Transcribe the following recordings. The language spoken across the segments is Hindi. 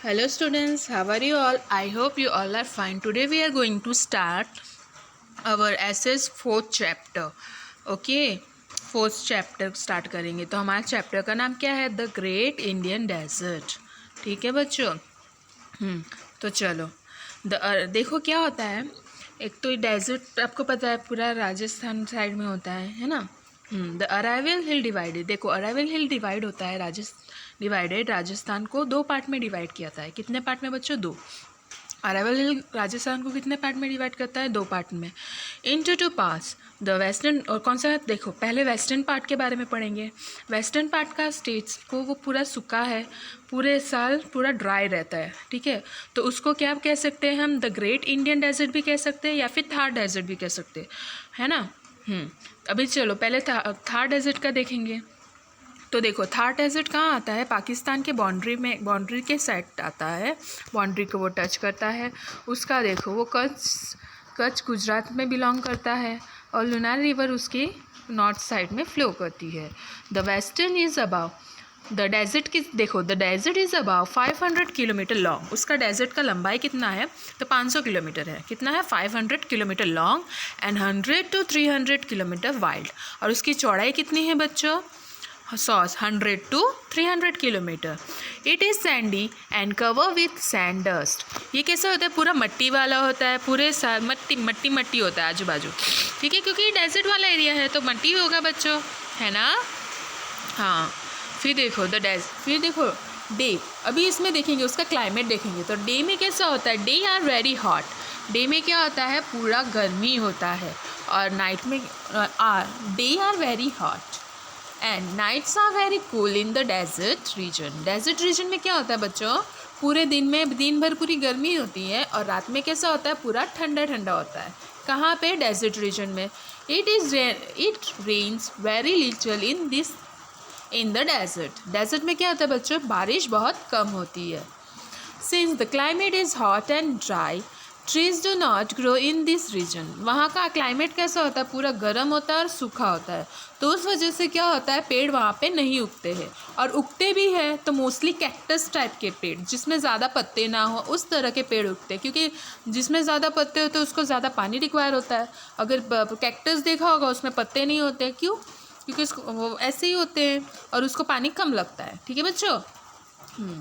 Hello students, how are you all? I hope you all are fine. Today we are going to start our essays fourth chapter. Okay, fourth chapter start करेंगे। तो हमारे चैप्टर का नाम क्या है? The great Indian desert. ठीक है बच्चों। तो चलो देखो क्या होता है। एक तो डेजर्ट आपको पता है पूरा राजस्थान साइड में होता है ना। The arrival hill divided. देखो अराइवल हिल डिवाइड होता है राजस्थान को दो पार्ट में डिवाइड किया था। कितने पार्ट में बच्चों? दो। अराइवल हिल राजस्थान को कितने पार्ट में डिवाइड करता है? दो पार्ट में। Into two parts the western. और कौन सा? देखो पहले वेस्टर्न पार्ट के बारे में पढ़ेंगे। वेस्टर्न पार्ट का स्टेट्स को वो पूरा सूखा है, पूरे साल पूरा ड्राई रहता है। ठीक है, तो उसको क्या कह सकते हैं हम? द ग्रेट इंडियन डेजर्ट भी कह सकते हैं या फिर थार डेजर्ट भी कह सकते हैं, है ना। अभी चलो पहले थार डेजर्ट का देखेंगे। तो देखो थार डेजर्ट कहाँ आता है? पाकिस्तान के बाउंड्री के साइड आता है। बाउंड्री को वो टच करता है। उसका देखो वो कच्छ गुजरात में बिलोंग करता है और लुनार रिवर उसके नॉर्थ साइड में फ्लो करती है। The western is about the desert की। देखो the desert is about 500 kilometre long. उसका डेजर्ट का लंबाई कितना है? तो 500 किलोमीटर है। कितना है? 500 kilometre long and 100 to 300 kilometre wide. और उसकी चौड़ाई कितनी है बच्चों? 100 to 300 kilometre. It is Sandy and cover with sand dust. ये कैसा होता है? पूरा मट्टी वाला होता है। पूरे मट्टी होता है आजू बाजू। ठीक है, क्योंकि डेजर्ट वाला एरिया है तो मट्टी होगा बच्चों, है ना। हाँ, फिर देखो डे। अभी इसमें देखेंगे उसका क्लाइमेट देखेंगे। तो डे में कैसा होता है? Day are very hot. Day में क्या होता है? पूरा गर्मी होता है। और नाइट में day are very hot and nights are very cool in the desert region. Desert region में क्या होता है बच्चों? पूरे दिन भर पूरी गर्मी होती है और रात में कैसा होता है? पूरा ठंडा ठंडा होता है। कहाँ पे? डेजर्ट रीजन में। It rains very little in the desert. Desert में क्या होता है बच्चों? बारिश बहुत कम होती है। Since the climate is hot and dry trees do not grow in this region. वहाँ का क्लाइमेट कैसा होता है? पूरा गर्म होता है और सूखा होता है। तो उस वजह से क्या होता है? पेड़ वहाँ पे नहीं उगते हैं। और उगते भी हैं तो मोस्टली कैक्टस टाइप के पेड़, जिसमें ज़्यादा पत्ते ना हो, उस तरह के पेड़ उगते हैं। क्योंकि जिसमें ज़्यादा पत्ते होते हैं उसको ज़्यादा पानी रिक्वायर होता है। अगर कैक्टस देखा होगा उसमें पत्ते नहीं होते। क्यों? क्योंकि उसको वो ऐसे ही होते हैं और उसको पानी कम लगता है। ठीक है बच्चों,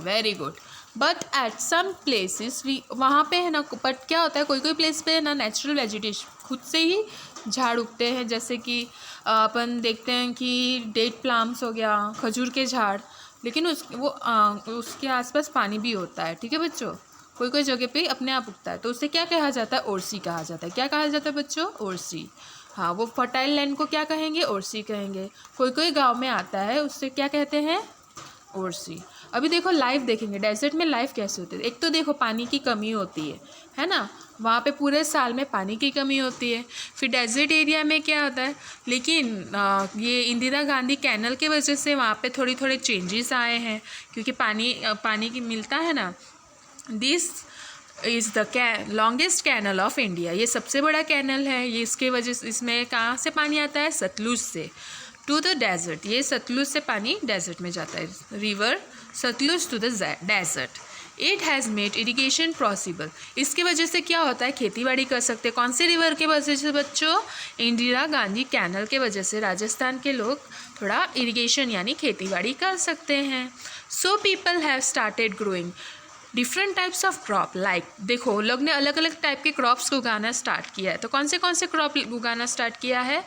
very good. But at some places वहाँ पे है ना, बट क्या होता है कोई प्लेस पे है ना नेचुरल वेजिटेशन खुद से ही झाड़ उगते हैं। जैसे कि अपन देखते हैं कि डेट प्लाम्स हो गया, खजूर के झाड़। लेकिन उसके आसपास पानी भी होता है। ठीक है बच्चों, कोई जगह पे अपने आप उगता है तो उसे क्या कहा जाता है? ओरसी कहा जाता है। क्या कहा जाता है बच्चों? ओरसी। हाँ, वो फर्टाइल लैंड को क्या कहेंगे? ओरसी कहेंगे। कोई गाँव में आता है उससे क्या कहते हैं? ओरसी। अभी देखो लाइफ देखेंगे। डेजर्ट में लाइफ कैसे होती है? एक तो देखो पानी की कमी होती है ना। वहाँ पे पूरे साल में पानी की कमी होती है। फिर डेजर्ट एरिया में क्या होता है? लेकिन ये इंदिरा गांधी कैनल के वजह से वहाँ पे थोड़े चेंजेस आए हैं, क्योंकि पानी की मिलता है ना। This is the longest canal of India. ये सबसे बड़ा कैनल है। ये इसके वजह से इसमें कहाँ से पानी आता है? सतलुज से टू द डेजर्ट। ये सतलुज से पानी डेजर्ट में जाता है। River Sutlej to the desert. It has made irrigation possible. इसकी वजह से क्या होता है? खेती बाड़ी कर सकते हैं। कौन से रिवर के वजह से बच्चों? इंदिरा गांधी कैनल के वजह से राजस्थान के लोग थोड़ा इरिगेशन यानी खेती बाड़ी कर सकते हैं। So people have started growing different types of crop. Like देखो लोग ने अलग अलग टाइप के क्रॉप्स को उगाना स्टार्ट किया है। तो कौन से क्रॉप उगाना स्टार्ट किया है?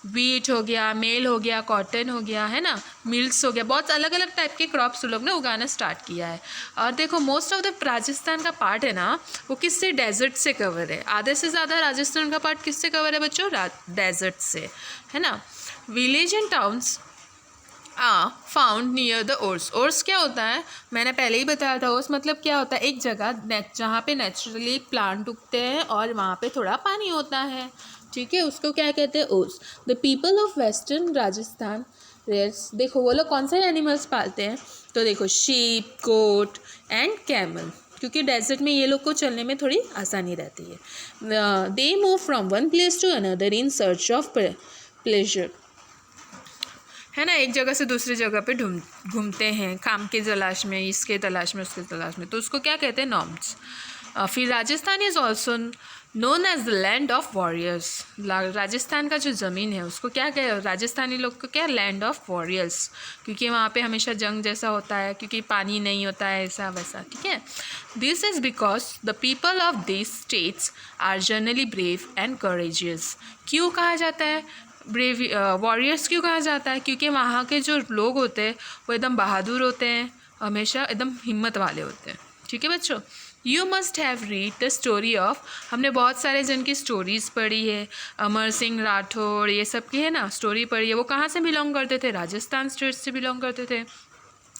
वीट हो गया, मेल हो गया, कॉटन हो गया, है ना, मिल्स हो गया। बहुत अलग अलग टाइप के क्रॉप्स लोग ने उगाना स्टार्ट किया है। और देखो मोस्ट ऑफ द राजस्थान का पार्ट है ना, वो किससे? डेजर्ट से कवर है। आधे से ज़्यादा राजस्थान का पार्ट किससे कवर है बच्चों? डेजर्ट से, है ना। Village and towns found near the ores. Ores क्या होता है? मैंने पहले ही बताया था। ओर्स मतलब क्या होता है? एक जगह जहाँ पे नेचुरली प्लांट उगते हैं और वहाँ पे थोड़ा पानी होता है। ठीक है, उसको क्या कहते हैं? Ores. The people of western Rajasthan rares. देखो वो लोग कौन से एनिमल्स पालते हैं? तो देखो शीप, गोट एंड कैमल, क्योंकि डेजर्ट में ये लोग को चलने में थोड़ी आसानी रहती है। They move from one place to another in search of pleasure. है ना, एक जगह से दूसरी जगह पे घूमते हैं काम के तलाश में, इसके तलाश में, उसके तलाश में, तो उसको क्या कहते हैं, नॉम्स। फिर Rajasthan is also known as the land of warriors. Rajasthan का जो ज़मीन है उसको क्या कहे, राजस्थानी लोग को क्या, लैंड ऑफ वॉरियर्स, क्योंकि वहाँ पे हमेशा जंग जैसा होता है, क्योंकि पानी नहीं होता है ऐसा वैसा, ठीक है। This is because the people of this states are generally brave and courageous. क्यों कहा जाता है ब्रेव, वॉरियर्स क्यों कहा जाता है, क्योंकि वहाँ के जो लोग होते हैं वो एकदम बहादुर होते हैं, हमेशा एकदम हिम्मत वाले होते हैं, ठीक है बच्चों। You must have read the story of, हमने बहुत सारे जन की स्टोरीज़ पढ़ी है, अमर सिंह राठौड़ ये सब की है ना स्टोरी पढ़ी है। वो कहाँ से बिलोंग करते थे, राजस्थान स्टेट से बिलोंग करते थे।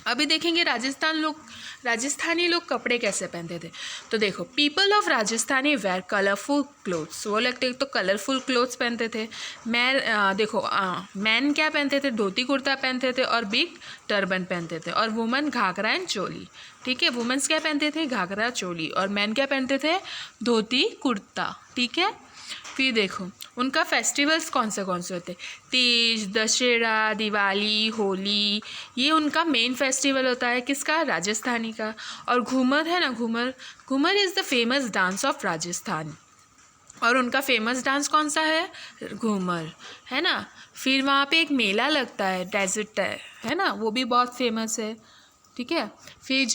अभी देखेंगे राजस्थानी लोग कपड़े कैसे पहनते थे। तो देखो, people of Rajasthani wear colourful clothes, वो लगते तो कलरफुल क्लोथ्स पहनते थे। मैन क्या पहनते थे, धोती कुर्ता पहनते थे और बिग टर्बन पहनते थे, और वुमन घाघरा एंड चोली, ठीक है। वुमेंस क्या पहनते थे, घाघरा चोली, और मैन क्या पहनते थे, धोती कुर्ता, ठीक है। फिर देखो उनका फेस्टिवल्स कौन से होते हैं, तीज, दशहरा, दिवाली, होली, ये उनका मेन फेस्टिवल होता है, किसका, राजस्थानी का। और घूमर है ना, Ghoomar is the famous dance of Rajasthan, और उनका फेमस डांस कौन सा है, घूमर, है ना। फिर वहाँ पे एक मेला लगता है, डेजर्ट है ना, वो भी बहुत फेमस है, ठीक है। फिर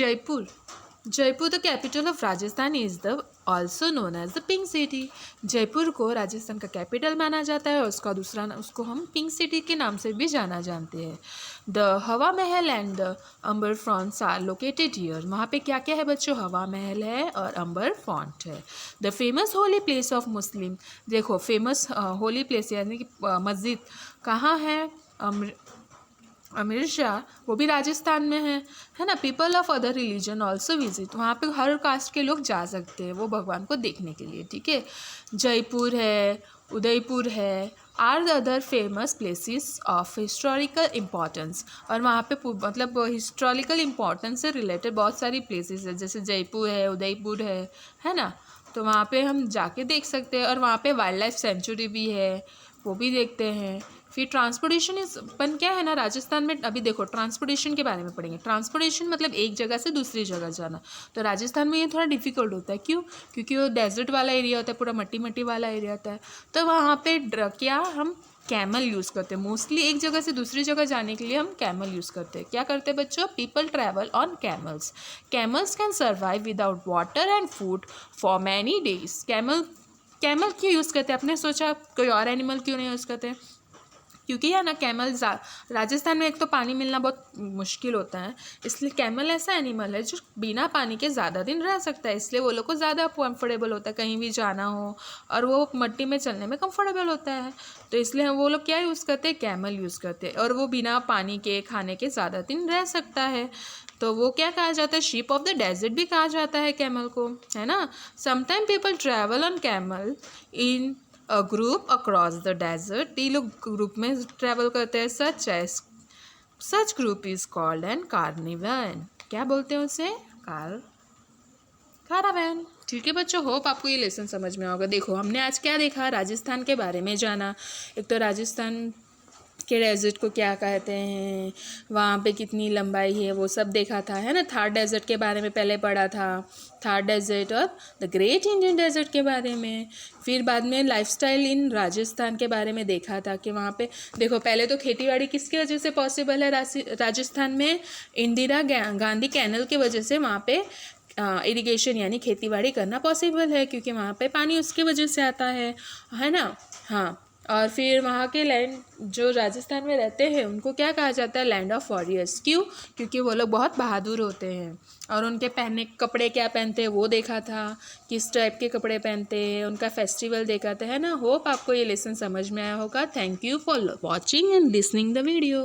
Jaipur the capital of Rajasthan is the also known as the pink city. Jaipur को राजस्थान का कैपिटल माना जाता है, और उसको हम पिंक सिटी के नाम से भी जाना जानते हैं। The Hawa Mahal and the Amber forts are located here. वहाँ पे क्या क्या है बच्चों, हवा महल है और अंबर फॉन्ट है। The famous holy place of Muslim, देखो फेमस होली प्लेस यानी कि मस्जिद कहाँ है, अमीर शाह, वो भी राजस्थान में है ना। People of other religion also visit, वहाँ पे हर कास्ट के लोग जा सकते हैं वो भगवान को देखने के लिए, ठीक है। जयपुर है, उदयपुर है, are the other famous places of historical importance, और वहाँ पे मतलब हिस्टोरिकल इम्पोर्टेंस से रिलेटेड बहुत सारी प्लेसेस है, जैसे जयपुर है, उदयपुर है ना। तो वहाँ पे हम जाके देख सकते हैं, और वहाँ पे वाइल्ड लाइफ सेंचुरी भी है, वो भी देखते हैं। फिर ट्रांसपोर्टेशन अपन क्या है ना राजस्थान में, अभी देखो ट्रांसपोर्टेशन के बारे में पढ़ेंगे। ट्रांसपोर्टेशन मतलब एक जगह से दूसरी जगह जाना, तो राजस्थान में ये थोड़ा डिफिकल्ट होता है। क्यों, क्योंकि वो डेजर्ट वाला एरिया होता है, पूरा मट्टी वाला एरिया होता है, तो वहाँ पे क्या हम कैमल यूज़ करते हैं। मोस्टली एक जगह से दूसरी जगह जाने के लिए हम कैमल यूज़ करते हैं। क्या करते हैं बच्चों, people travel on camels. Camels can survive without water and food for many days. Camel क्यों यूज़ करते हैं, आपने सोचा कोई और एनिमल क्यों नहीं यूज़ करते, क्योंकि है ना कैमल राजस्थान में एक तो पानी मिलना बहुत मुश्किल होता है, इसलिए कैमल ऐसा एनिमल है जो बिना पानी के ज़्यादा दिन रह सकता है, इसलिए वो लोग को ज़्यादा कंफर्टेबल होता है कहीं भी जाना हो, और वो मट्टी में चलने में कंफर्टेबल होता है, तो इसलिए वो लोग क्या यूज़ करते हैं, कैमल यूज़ करते हैं, और वो बिना पानी के खाने के ज़्यादा दिन रह सकता है, तो वो क्या कहा जाता है, शिप ऑफ द डेजर्ट भी कहा जाता है कैमल को, है ना। Sometime people travel on camel in a group across the desert, ये लोग ग्रुप में ट्रैवल करते हैं, such group is called an carnival. क्या बोलते हैं उसे, कारावैन। ठीक है बच्चों, होप आपको ये लेसन समझ में होगा। देखो हमने आज क्या देखा, राजस्थान के बारे में जाना। एक तो राजस्थान के डेजर्ट को क्या कहते हैं, वहाँ पे कितनी लंबाई है, वो सब देखा था, है ना। थार डेजर्ट के बारे में पहले पढ़ा था, थार डेजर्ट और द ग्रेट इंडियन डेजर्ट के बारे में। फिर बाद में लाइफस्टाइल इन राजस्थान के बारे में देखा था कि वहाँ पे देखो पहले तो खेतीबाड़ी किसकी वजह से पॉसिबल है राजस्थान में, इंदिरा गांधी कैनल की वजह से वहाँ पे इरिगेशन यानी खेतीबाड़ी करना पॉसिबल है, क्योंकि वहाँ पे पानी उसकी वजह से आता है ना। हाँ, और फिर वहाँ के लैंड जो राजस्थान में रहते हैं उनको क्या कहा जाता है, लैंड ऑफ वॉरियर्स। क्यों, क्योंकि वो लोग बहुत बहादुर होते हैं, और उनके पहनने कपड़े क्या पहनते हैं वो देखा था, किस टाइप के कपड़े पहनते हैं, उनका फेस्टिवल देखा था, है ना। होप आपको ये लेसन समझ में आया होगा। Thank you for watching and listening the video.